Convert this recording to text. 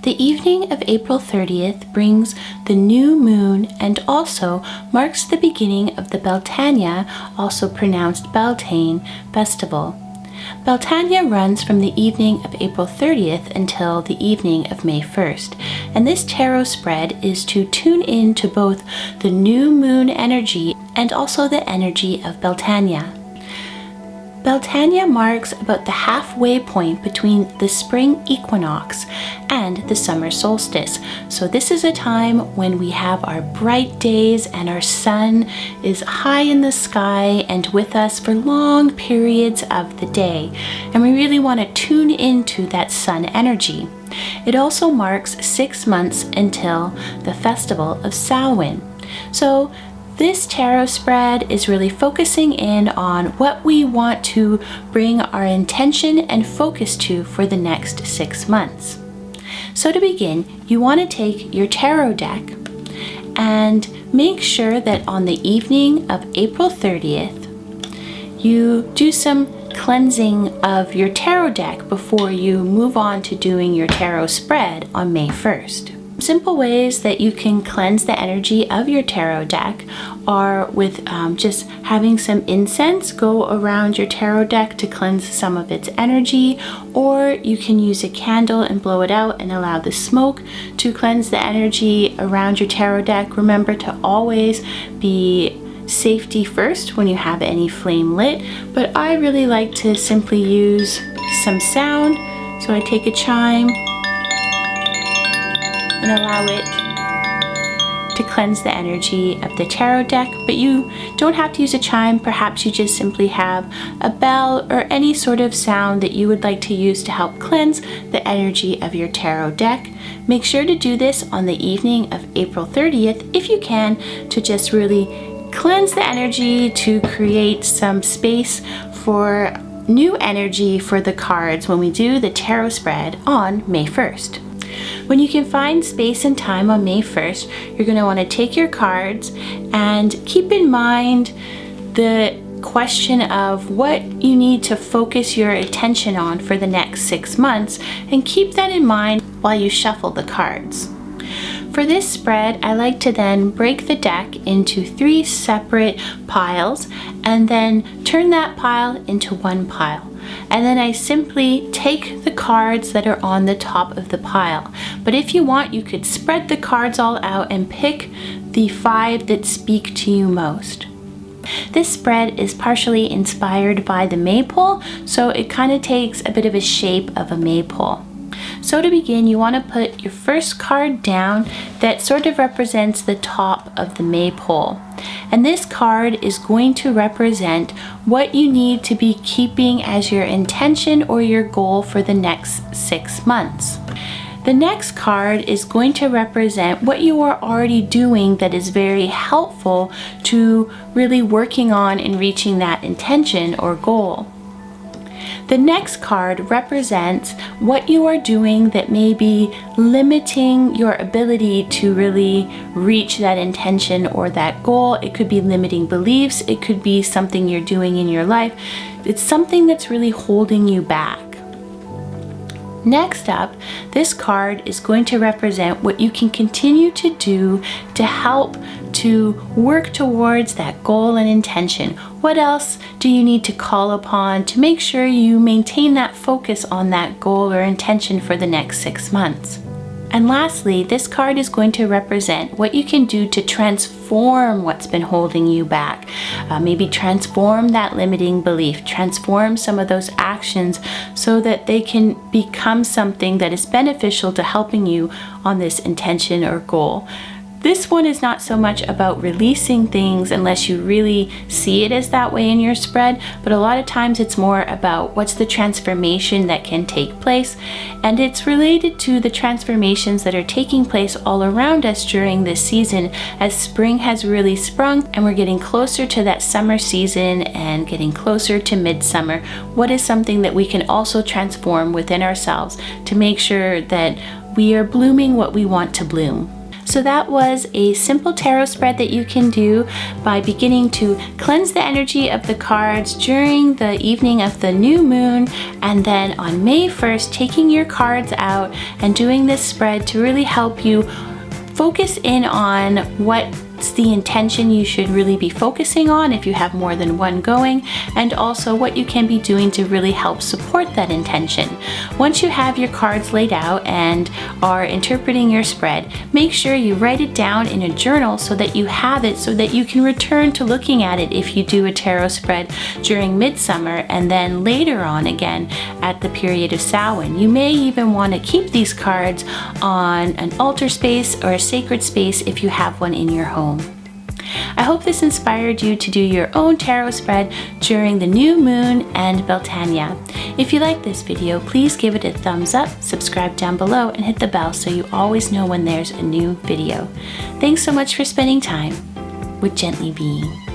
The evening of April 30th brings the new moon and also marks the beginning of the Beltane, also pronounced Beltane, festival. Beltane runs from the evening of April 30th until the evening of May 1st, and this tarot spread is to tune in to both the new moon energy and also the energy of Beltane. Beltane marks about the halfway point between the spring equinox and the summer solstice. So this is a time when we have our bright days and our sun is high in the sky and with us for long periods of the day. And we really want to tune into that sun energy. It also marks 6 months until the festival of Samhain. So this tarot spread is really focusing in on what we want to bring our intention and focus to for the next 6 months. So to begin, you want to take your tarot deck and make sure that on the evening of April 30th, you do some cleansing of your tarot deck before you move on to doing your tarot spread on May 1st. Simple ways that you can cleanse the energy of your tarot deck are with just having some incense go around your tarot deck to cleanse some of its energy, or you can use a candle and blow it out and allow the smoke to cleanse the energy around your tarot deck. Remember to always be safety first when you have any flame lit, but I really like to simply use some sound. So I take a chime and allow it to cleanse the energy of the tarot deck. But you don't have to use a chime. Perhaps you just simply have a bell or any sort of sound that you would like to use to help cleanse the energy of your tarot deck. Make sure to do this on the evening of April 30th if you can, to just really cleanse the energy, to create some space for new energy for the cards when we do the tarot spread on May 1st. When you can find space and time on May 1st, you're going to want to take your cards and keep in mind the question of what you need to focus your attention on for the next 6 months, and keep that in mind while you shuffle the cards. For this spread, I like to then break the deck into 3 separate piles and then turn that pile into one pile. And then I simply take the cards that are on the top of the pile. But if you want, you could spread the cards all out and pick the 5 that speak to you most. This spread is partially inspired by the maypole, so it kind of takes a bit of a shape of a maypole. So to begin, you want to put your first card down that sort of represents the top of the maypole. And this card is going to represent what you need to be keeping as your intention or your goal for the next 6 months. The next card is going to represent what you are already doing that is very helpful to really working on and reaching that intention or goal. The next card represents what you are doing that may be limiting your ability to really reach that intention or that goal. It could be limiting beliefs. It could be something you're doing in your life. It's something that's really holding you back. Next up, this card is going to represent what you can continue to do to help to work towards that goal and intention. What else do you need to call upon to make sure you maintain that focus on that goal or intention for the next 6 months? And lastly, this card is going to represent what you can do to transform what's been holding you back. Maybe transform that limiting belief, transform some of those actions so that they can become something that is beneficial to helping you on this intention or goal. This one is not so much about releasing things unless you really see it as that way in your spread, but a lot of times it's more about what's the transformation that can take place, and it's related to the transformations that are taking place all around us during this season as spring has really sprung and we're getting closer to that summer season and getting closer to midsummer. What is something that we can also transform within ourselves to make sure that we are blooming what we want to bloom? So that was a simple tarot spread that you can do by beginning to cleanse the energy of the cards during the evening of the new moon, and then on May 1st taking your cards out and doing this spread to really help you focus in on what's the intention you should really be focusing on if you have more than one going, and also what you can be doing to really help support that intention. Once you have your cards laid out and are interpreting your spread, make sure you write it down in a journal so that you have it, so that you can return to looking at it if you do a tarot spread during midsummer and then later on again at the period of Samhain. You may even want to keep these cards on an altar space or a sacred space if you have one in your home. I hope this inspired you to do your own tarot spread during the new moon and Beltane. If you like this video, please give it a thumbs up, subscribe down below, and hit the bell so you always know when there's a new video. Thanks so much for spending time with Gently Being.